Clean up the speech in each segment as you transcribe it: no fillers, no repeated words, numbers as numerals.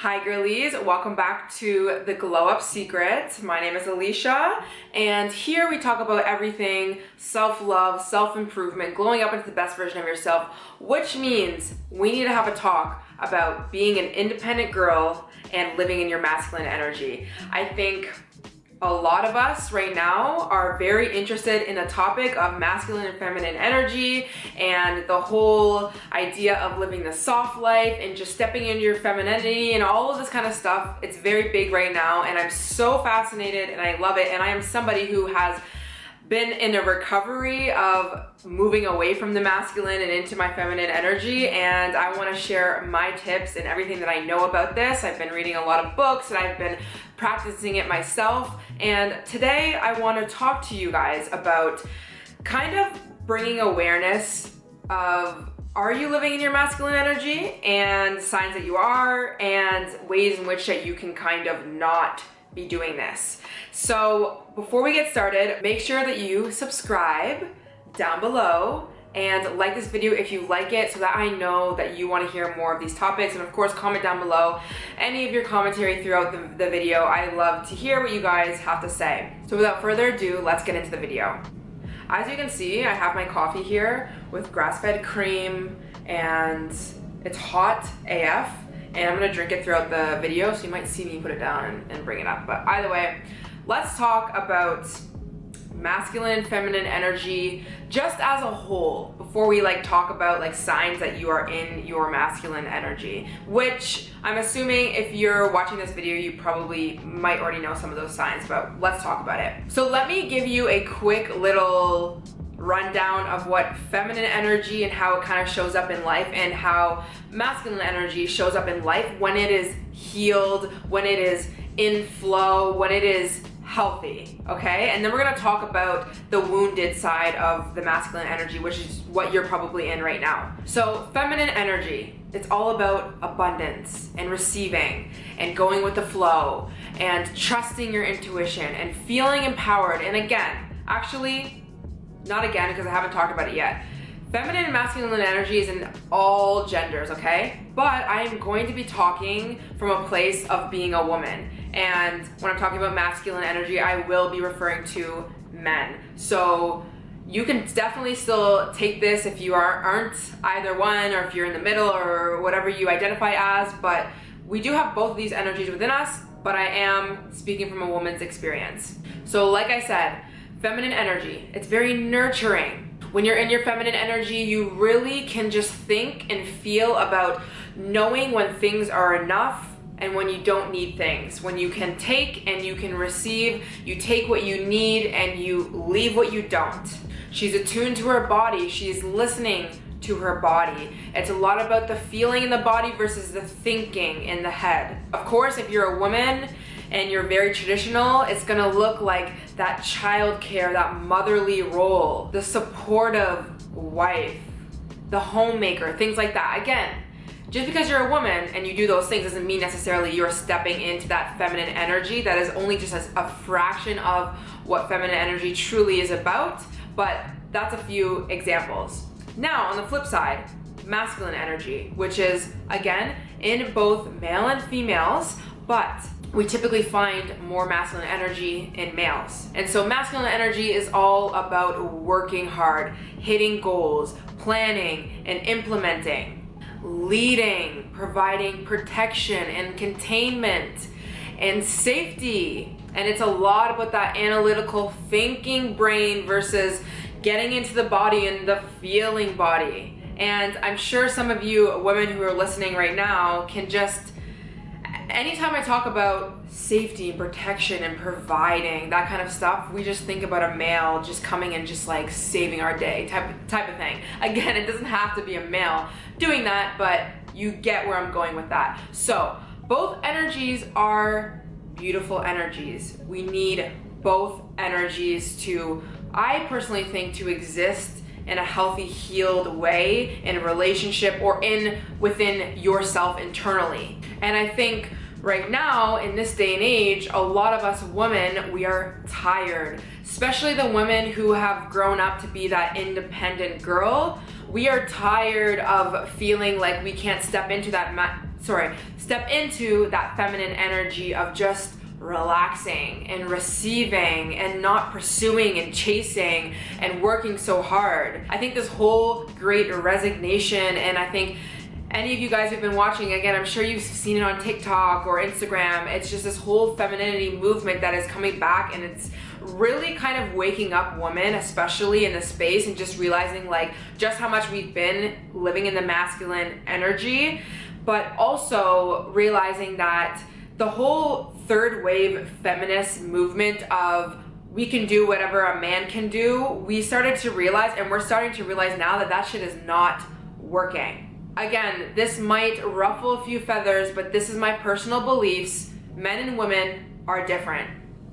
Hi girlies, welcome back to the Glow Up Secrets. My name is Alicia, and here we talk about everything self-love, self-improvement, glowing up into the best version of yourself, which means we need to have a talk about being an independent girl and living in your masculine energy. I think a lot of us right now are very interested in the topic of masculine and feminine energy and the whole idea of living the soft life and just stepping into your femininity and all of this kind of stuff. It's very big right now, and I'm so fascinated and I love it. And I am somebody who has been in a recovery of moving away from the masculine and into my feminine energy, and I want to share my tips and everything that I know about this. I've been reading a lot of books and I've been practicing it myself, and today I want to talk to you guys about kind of bringing awareness of, are you living in your masculine energy, and signs that you are, and ways in which that you can kind of not be doing this. So before we get started, make sure that you subscribe down below and like this video if you like it, so that I know that you want to hear more of these topics. And of course, comment down below any of your commentary throughout the video. I love to hear what you guys have to say. So without further ado, let's get into the video. As you can see, I have my coffee here with grass-fed cream, and it's hot AF. And I'm gonna drink it throughout the video, so you might see me put it down and bring it up. But either way, let's talk about masculine, feminine energy just as a whole before we talk about signs that you are in your masculine energy, which I'm assuming if you're watching this video, you probably might already know some of those signs, but let's talk about it. So let me give you a quick little rundown of what feminine energy and how it kind of shows up in life, and how masculine energy shows up in life when it is healed, when it is in flow, when it is healthy, okay? And then we're gonna talk about the wounded side of the masculine energy, which is what you're probably in right now. So feminine energy, it's all about abundance and receiving and going with the flow and trusting your intuition and feeling empowered. And again, actually, not again, because I haven't talked about it yet. Feminine and masculine energy is in all genders, okay? But I am going to be talking from a place of being a woman. And when I'm talking about masculine energy, I will be referring to men. So you can definitely still take this if you aren't either one, or if you're in the middle, or whatever you identify as. But we do have both of these energies within us, but I am speaking from a woman's experience. So like I said, feminine energy, it's very nurturing. When you're in your feminine energy, you really can just think and feel about knowing when things are enough and when you don't need things. When you can take and you can receive, you take what you need and you leave what you don't. She's attuned to her body, she's listening to her body. It's a lot about the feeling in the body versus the thinking in the head. Of course, if you're a woman and you're very traditional, it's gonna look like that childcare, that motherly role, the supportive wife, the homemaker, things like that. Again, just because you're a woman and you do those things doesn't mean necessarily you're stepping into that feminine energy. That is only just a fraction of what feminine energy truly is about, but that's a few examples. Now, on the flip side, masculine energy, which is, again, in both male and females, but we typically find more masculine energy in males. And so masculine energy is all about working hard, hitting goals, planning and implementing, leading, providing protection and containment and safety. And it's a lot about that analytical thinking brain versus getting into the body and the feeling body. And I'm sure some of you women who are listening right now can just, anytime I talk about safety and protection and providing, that kind of stuff, we just think about a male just coming and just saving our day type of thing. Again, it doesn't have to be a male doing that, but you get where I'm going with that. So both energies are beautiful energies. We need both energies to, I personally think, to exist in a healthy, healed way in a relationship or within yourself internally. And I think right now, in this day and age, a lot of us women, we are tired, especially the women who have grown up to be that independent girl. We are tired of feeling like we can't step into that step into that feminine energy of just relaxing and receiving and not pursuing and chasing and working so hard. I think this whole great resignation, and I think any of you guys who've been watching, again, I'm sure you've seen it on TikTok or Instagram, it's just this whole femininity movement that is coming back, and it's really kind of waking up women, especially in this space, and just realizing like just how much we've been living in the masculine energy, but also realizing that the whole third wave feminist movement of we can do whatever a man can do, we started to realize, and we're starting to realize now, that that shit is not working. Again, this might ruffle a few feathers, but this is my personal beliefs. Men and women are different.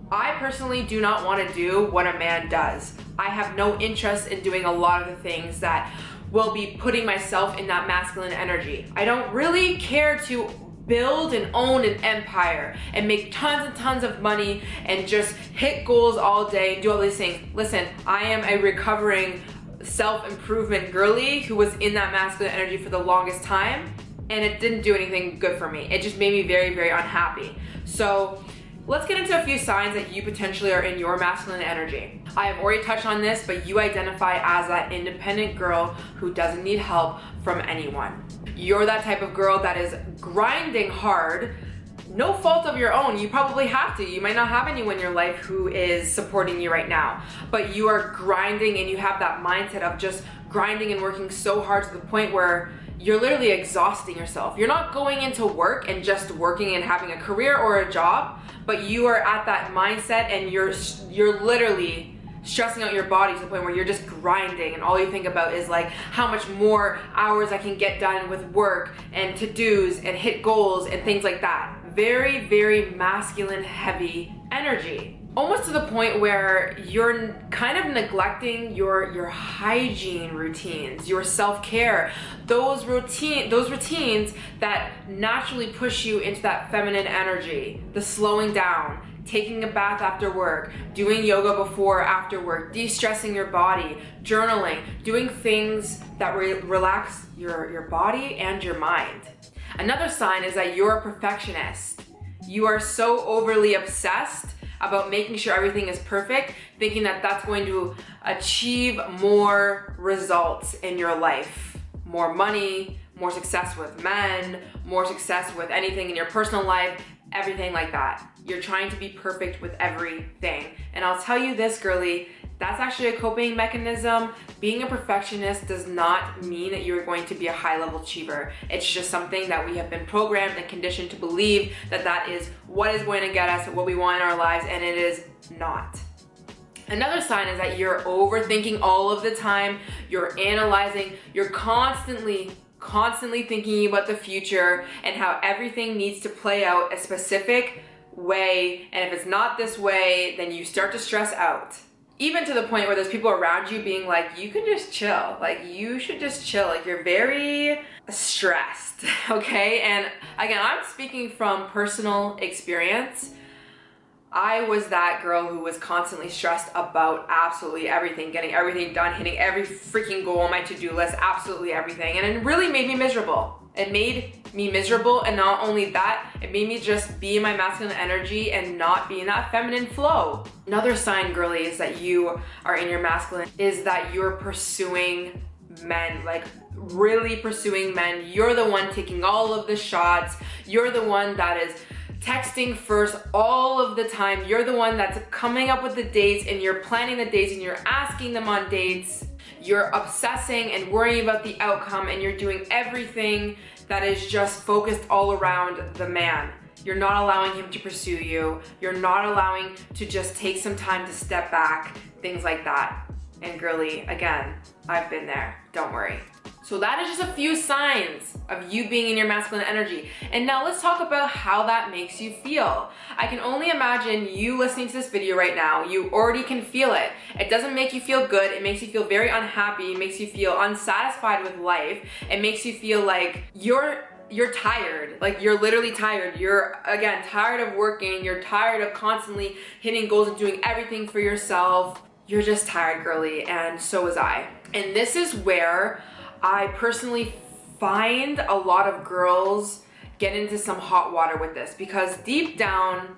I personally do not want to do what a man does. I have no interest in doing a lot of the things that will be putting myself in that masculine energy. I don't really care to build and own an empire and make tons and tons of money and just hit goals all day and do all these things. Listen, I am a recovering self-improvement girly who was in that masculine energy for the longest time, and it didn't do anything good for me. It just made me very, very unhappy. So let's get into a few signs that you potentially are in your masculine energy. I have already touched on this, but you identify as that independent girl who doesn't need help from anyone. You're that type of girl that is grinding hard, no fault of your own. You probably have to. You might not have anyone in your life who is supporting you right now, but you are grinding, and you have that mindset of just grinding and working so hard to the point where you're literally exhausting yourself. You're not going into work and just working and having a career or a job, but you are at that mindset, and you're literally stressing out your body to the point where you're just grinding, and all you think about is like how much more hours I can get done with work and to-dos and hit goals and things like that. Very, very masculine heavy energy. Almost to the point where you're kind of neglecting your hygiene routines, your self-care, those routines that naturally push you into that feminine energy, the slowing down, taking a bath after work, doing yoga before or after work, de-stressing your body, journaling, doing things that relax your body and your mind. Another sign is that you're a perfectionist. You are so overly obsessed about making sure everything is perfect, thinking that that's going to achieve more results in your life. More money, more success with men, more success with anything in your personal life, everything like that. You're trying to be perfect with everything. And I'll tell you this, girly, that's actually a coping mechanism. Being a perfectionist does not mean that you're going to be a high-level achiever. It's just something that we have been programmed and conditioned to believe that that is what is going to get us what we want in our lives, and it is not. Another sign is that you're overthinking all of the time. You're analyzing, you're constantly thinking about the future and how everything needs to play out a specific way, and if it's not this way, then you start to stress out. Even to the point where there's people around you being like, you can just chill, like you should just chill, like you're very stressed, okay? And again, I'm speaking from personal experience. I was that girl who was constantly stressed about absolutely everything, getting everything done, hitting every freaking goal on my to-do list, absolutely everything, and it really made me miserable. It made me miserable, and not only that, it made me just be in my masculine energy and not be in that feminine flow. Another sign, girly, is that you are in your masculine is that you're pursuing men, like really pursuing men. You're the one taking all of the shots. You're the one that is texting first all of the time. You're the one that's coming up with the dates, and you're planning the dates, and you're asking them on dates. You're obsessing and worrying about the outcome, and you're doing everything that is just focused all around the man. You're not allowing him to pursue you. You're not allowing to just take some time to step back, things like that. And girly, again, I've been there, don't worry. So that is just a few signs of you being in your masculine energy. And now let's talk about how that makes you feel. I can only imagine you listening to this video right now, you already can feel it. It doesn't make you feel good. It makes you feel very unhappy. It makes you feel unsatisfied with life. It makes you feel like you're tired, like you're literally tired. You're, again, tired of working. You're tired of constantly hitting goals and doing everything for yourself. You're just tired, girly, and so was I. And this is where I personally find a lot of girls get into some hot water with this, because deep down,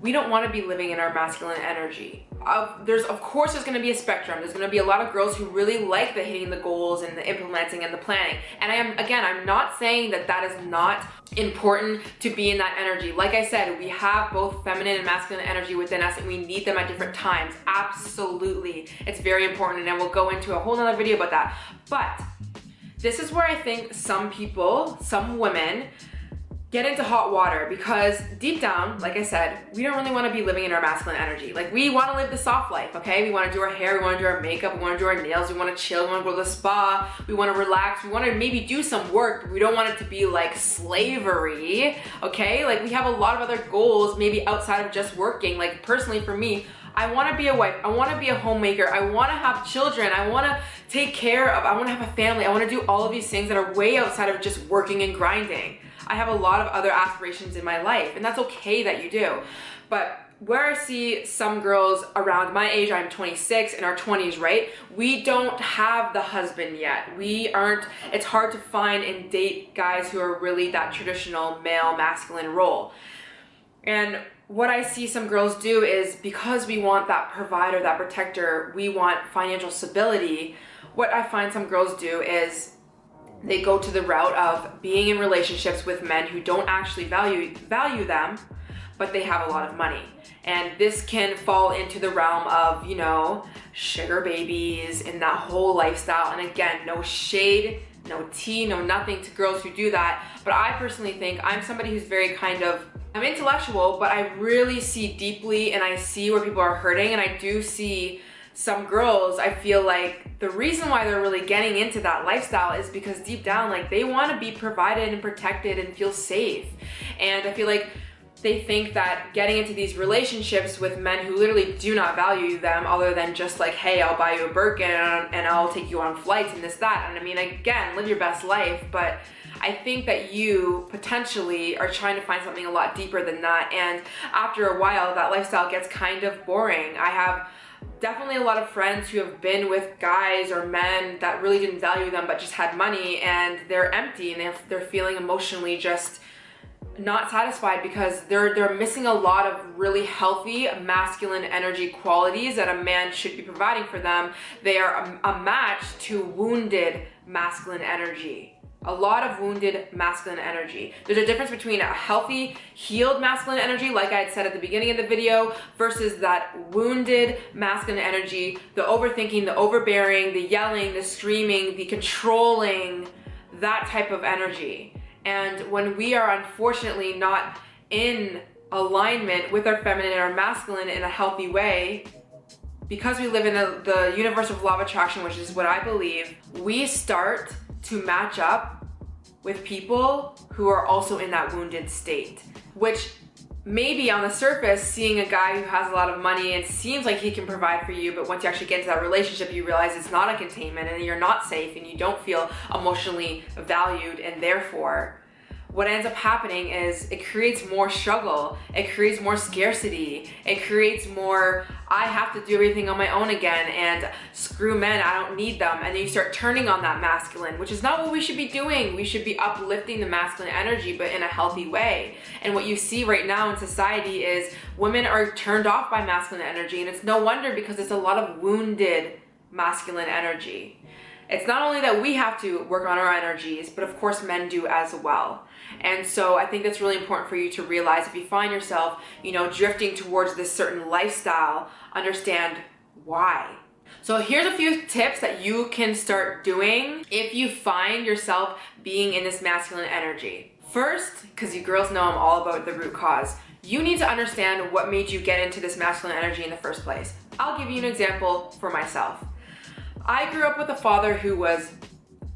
we don't want to be living in our masculine energy. Of course there's going to be a spectrum. There's going to be a lot of girls who really like the hitting the goals and the implementing and the planning. And I'm not saying that that is not important to be in that energy. Like I said, we have both feminine and masculine energy within us, and we need them at different times. Absolutely. It's very important, and we'll go into a whole nother video about that. But this is where I think some people, some women, get into hot water, because deep down, like I said, we don't really want to be living in our masculine energy. Like, we want to live the soft life, okay? We want to do our hair, we want to do our makeup, we want to do our nails, we want to chill, we want to go to the spa, we want to relax, we want to maybe do some work, but we don't want it to be like slavery, okay? Like, we have a lot of other goals maybe outside of just working. Like, personally for me, I want to be a wife, I want to be a homemaker, I want to have children, I want to take care of, I want to have a family, I want to do all of these things that are way outside of just working and grinding. I have a lot of other aspirations in my life, and that's okay that you do. But where I see some girls around my age, I'm 26, in our 20s, right? We don't have the husband yet. It's hard to find and date guys who are really that traditional male masculine role. And what I see some girls do is, because we want that provider, that protector, we want financial stability, what I find some girls do is they go to the route of being in relationships with men who don't actually value them, but they have a lot of money. And this can fall into the realm of, you know, sugar babies and that whole lifestyle. And again, no shade, no tea, no nothing to girls who do that. But I personally think I'm somebody who's very I'm intellectual, but I really see deeply, and I see where people are hurting, and I do see some girls, I feel like the reason why they're really getting into that lifestyle is because deep down, like, they want to be provided and protected and feel safe. And I feel like they think that getting into these relationships with men who literally do not value them, other than just like, hey, I'll buy you a Birkin and I'll take you on flights and this, that. And I mean, again, live your best life, but I think that you potentially are trying to find something a lot deeper than that. And after a while, that lifestyle gets kind of boring. I have definitely a lot of friends who have been with guys or men that really didn't value them but just had money, and they're empty, and they're feeling emotionally just not satisfied, because they're missing a lot of really healthy masculine energy qualities that a man should be providing for them. They are a match to wounded masculine energy. A lot of wounded masculine energy. There's a difference between a healthy, healed masculine energy, like I had said at the beginning of the video, versus that wounded masculine energy, the overthinking, the overbearing, the yelling, the screaming, the controlling, that type of energy. And when we are unfortunately not in alignment with our feminine and our masculine in a healthy way, because we live in the universe of law of attraction, which is what I believe, we start to match up with people who are also in that wounded state, which maybe on the surface, seeing a guy who has a lot of money and seems like he can provide for you, but once you actually get into that relationship, you realize it's not a containment and you're not safe and you don't feel emotionally valued, and therefore what ends up happening is it creates more struggle, it creates more scarcity, it creates more, I have to do everything on my own again, and screw men, I don't need them. And then you start turning on that masculine, which is not what we should be doing. We should be uplifting the masculine energy, but in a healthy way. And what you see right now in society is women are turned off by masculine energy, and it's no wonder, because it's a lot of wounded masculine energy. It's not only that we have to work on our energies, but of course men do as well. And so I think that's really important for you to realize. If you find yourself, you know, drifting towards this certain lifestyle, understand why. So here's a few tips that you can start doing if you find yourself being in this masculine energy. First, because you girls know I'm all about the root cause, you need to understand what made you get into this masculine energy in the first place. I'll give you an example for myself. I grew up with a father who was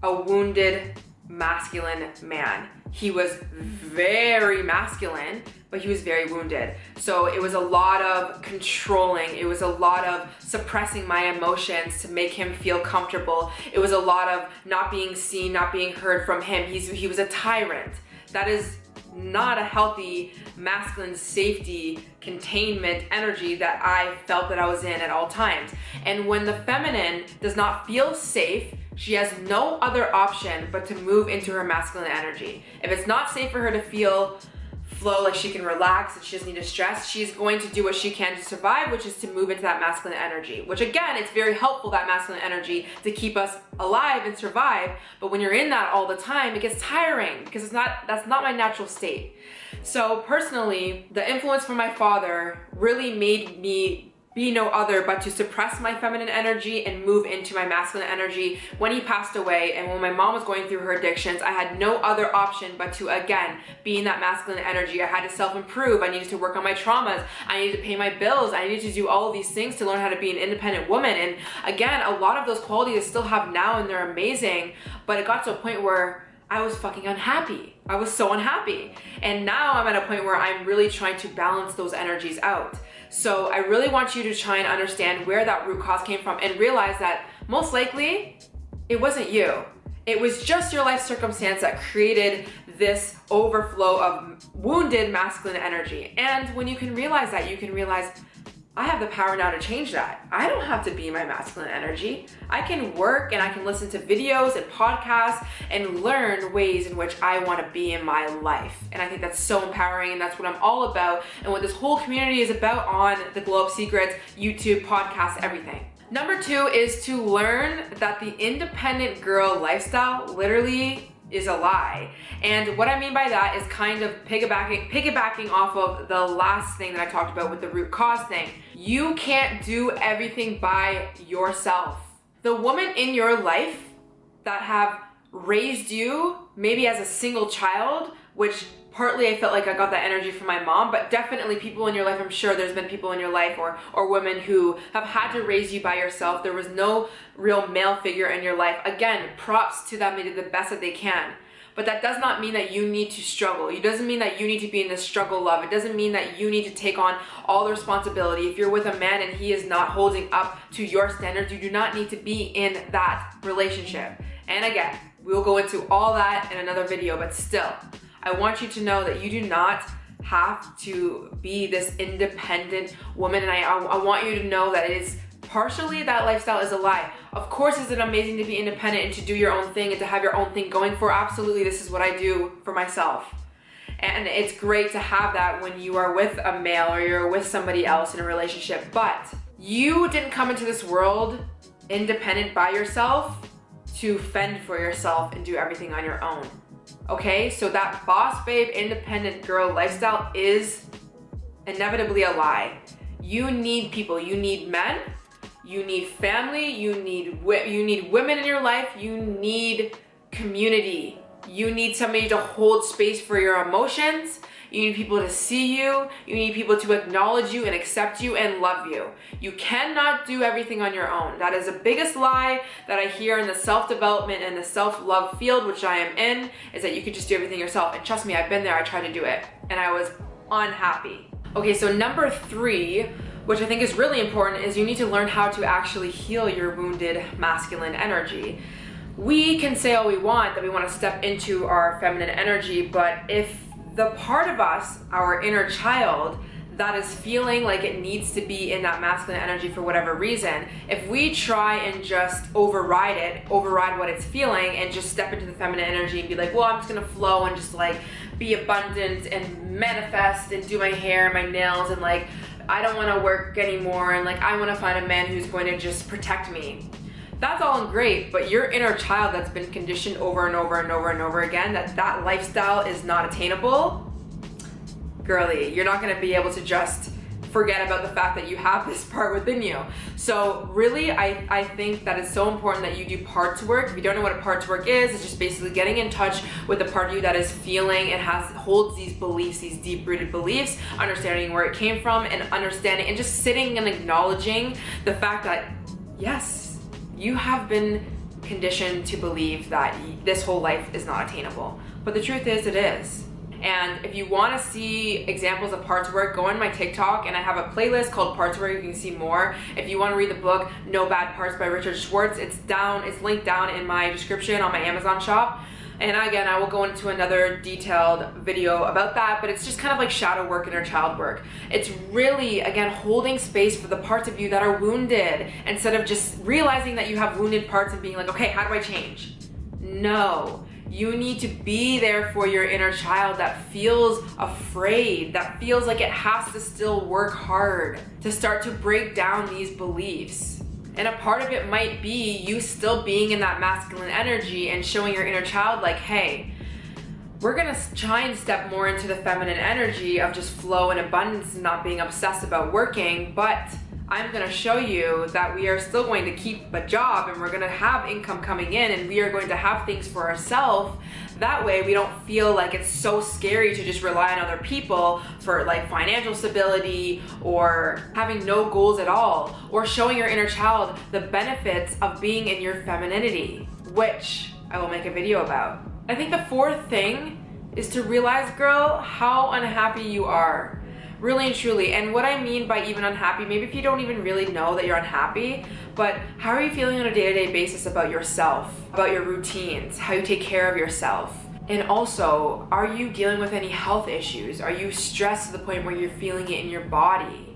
a wounded masculine man. He was very masculine, but he was very wounded. So it was a lot of controlling. It was a lot of suppressing my emotions to make him feel comfortable. It was a lot of not being seen, not being heard from him. He was a tyrant. That is not a healthy masculine safety containment energy that I felt that I was in at all times. And when the feminine does not feel safe She has no other option but to move into her masculine energy. If it's not safe for her to feel flow, like she can relax and she doesn't need to stress, she's going to do what she can to survive, which is to move into that masculine energy, which again, it's very helpful, that masculine energy, to keep us alive and survive. But when you're in that all the time, it gets tiring because that's not my natural state. So personally, the influence from my father really made me be no other but to suppress my feminine energy and move into my masculine energy. When he passed away and when my mom was going through her addictions, I had no other option but to, again, be in that masculine energy. I had to self-improve. I needed to work on my traumas. I needed to pay my bills. I needed to do all of these things to learn how to be an independent woman. And again, a lot of those qualities I still have now, and they're amazing, but it got to a point where I was fucking unhappy. I was so unhappy. And now I'm at a point where I'm really trying to balance those energies out. So I really want you to try and understand where that root cause came from and realize that most likely it wasn't you. It was just your life circumstance that created this overflow of wounded masculine energy. And when you can realize that, you can realize, I have the power now to change that. I don't have to be my masculine energy. I can work and I can listen to videos and podcasts and learn ways in which I want to be in my life. And I think that's so empowering, and that's what I'm all about and what this whole community is about on the Glow Up Secrets, YouTube, podcast, everything. Number 2 is to learn that the independent girl lifestyle literally is a lie. And what I mean by that is kind of piggybacking off of the last thing that I talked about with the root cause thing. You can't do everything by yourself. The women in your life that have raised you, maybe as a single child, which partly I felt like I got that energy from my mom, but definitely people in your life, I'm sure there's been people in your life or women who have had to raise you by yourself. There was no real male figure in your life. Again, props to them. They did the best that they can. But that does not mean that you need to struggle. It doesn't mean that you need to be in this struggle love. It doesn't mean that you need to take on all the responsibility. If you're with a man and he is not holding up to your standards, you do not need to be in that relationship. And again, we will go into all that in another video, but still, I want you to know that you do not have to be this independent woman. And I want you to know that it is partially that lifestyle is a lie. Of course, is it amazing to be independent and to do your own thing and to have your own thing going for? Absolutely, this is what I do for myself. And it's great to have that when you are with a male or you're with somebody else in a relationship. But you didn't come into this world independent by yourself to fend for yourself and do everything on your own. Okay, so that boss babe, independent girl lifestyle is inevitably a lie. You need people. You need men. You need family. You need women in your life. You need community. You need somebody to hold space for your emotions. You need people to see you. You need people to acknowledge you and accept you and love you. You cannot do everything on your own. That is the biggest lie that I hear in the self-development and the self-love field, which I am in, is that you could just do everything yourself. And trust me, I've been there. I tried to do it and I was unhappy. Okay, so number 3, which I think is really important, is you need to learn how to actually heal your wounded masculine energy. We can say all we want that we want to step into our feminine energy, but if the part of us, our inner child, that is feeling like it needs to be in that masculine energy for whatever reason, if we try and just override what it's feeling and just step into the feminine energy and be like, well, I'm just gonna flow and just like be abundant and manifest and do my hair and my nails and like, I don't wanna work anymore and like, I wanna find a man who's going to just protect me. That's all great, but your inner child that's been conditioned over and over and over and over again that lifestyle is not attainable, girly, you're not gonna be able to just forget about the fact that you have this part within you. So really, I think that it's so important that you do parts work. If you don't know what a parts work is, it's just basically getting in touch with the part of you that is feeling and holds these beliefs, these deep-rooted beliefs, understanding where it came from and understanding and just sitting and acknowledging the fact that, yes, you have been conditioned to believe that this whole life is not attainable. But the truth is, it is. And if you want to see examples of parts work, go on my TikTok and I have a playlist called Parts Work. You can see more. If you want to read the book No Bad Parts by Richard Schwartz, it's linked down in my description on my Amazon shop. And again, I will go into another detailed video about that, but it's just kind of like shadow work, inner child work. It's really, again, holding space for the parts of you that are wounded instead of just realizing that you have wounded parts and being like, okay, how do I change? No, you need to be there for your inner child that feels afraid, that feels like it has to still work hard to start to break down these beliefs. And a part of it might be you still being in that masculine energy and showing your inner child like, hey, we're gonna try and step more into the feminine energy of just flow and abundance and not being obsessed about working, but I'm gonna show you that we are still going to keep a job and we're gonna have income coming in and we are going to have things for ourselves. That way we don't feel like it's so scary to just rely on other people for like financial stability or having no goals at all, or showing your inner child the benefits of being in your femininity, which I will make a video about. I think the fourth thing is to realize, girl, how unhappy you are. Really and truly. And what I mean by even unhappy, maybe if you don't even really know that you're unhappy, but how are you feeling on a day-to-day basis about yourself, about your routines, how you take care of yourself? And also, are you dealing with any health issues? Are you stressed to the point where you're feeling it in your body?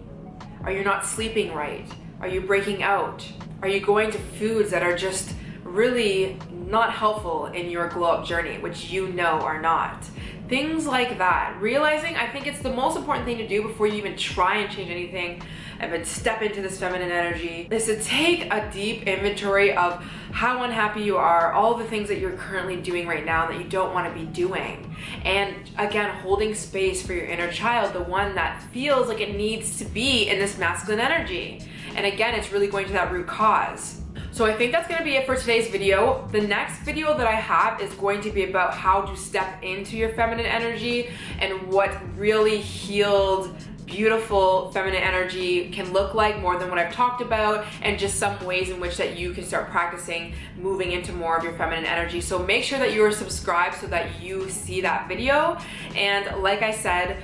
Are you not sleeping right? Are you breaking out? Are you going to foods that are just really not helpful in your glow up journey, which you know are not? Things like that. Realizing, I think it's the most important thing to do before you even try and change anything and step into this feminine energy, is to take a deep inventory of how unhappy you are, all the things that you're currently doing right now that you don't want to be doing. And again, holding space for your inner child, the one that feels like it needs to be in this masculine energy. And again, it's really going to that root cause. So I think that's gonna be it for today's video. The next video that I have is going to be about how to step into your feminine energy and what really healed, beautiful feminine energy can look like, more than what I've talked about, and just some ways in which that you can start practicing moving into more of your feminine energy. So make sure that you are subscribed so that you see that video. And like I said,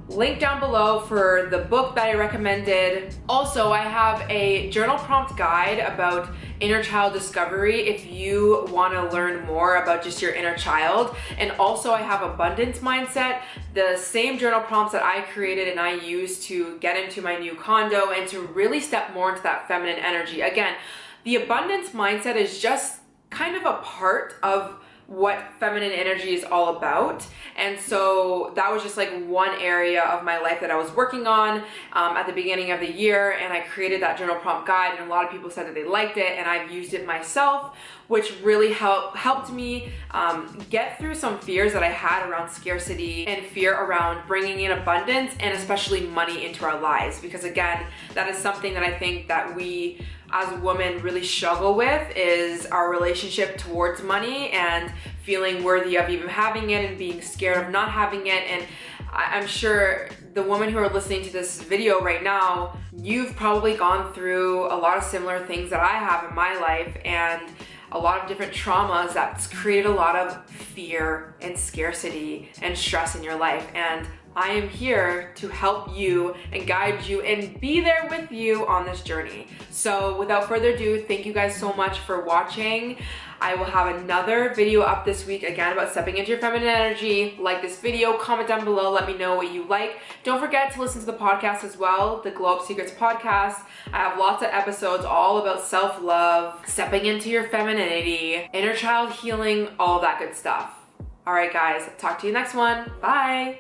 link down below for the book that I recommended. Also, I have a journal prompt guide about inner child discovery if you want to learn more about just your inner child. And also I have abundance mindset, the same journal prompts that I created and I use to get into my new condo and to really step more into that feminine energy. Again, the abundance mindset is just kind of a part of what feminine energy is all about. And so that was just like one area of my life that I was working on at the beginning of the year, and I created that journal prompt guide, and a lot of people said that they liked it, and I've used it myself, which really helped me get through some fears that I had around scarcity and fear around bringing in abundance and especially money into our lives. Because again, that is something that I think that we as women really struggle with, is our relationship towards money and feeling worthy of even having it and being scared of not having it. And I'm sure the women who are listening to this video right now, you've probably gone through a lot of similar things that I have in my life, and a lot of different traumas that's created a lot of fear and scarcity and stress in your life. And I am here to help you and guide you and be there with you on this journey. So without further ado, thank you guys so much for watching. I will have another video up this week, again, about stepping into your feminine energy. Like this video, comment down below, let me know what you like. Don't forget to listen to the podcast as well, the Glow Up Secrets podcast. I have lots of episodes all about self-love, stepping into your femininity, inner child healing, all that good stuff. All right, guys, talk to you next one. Bye.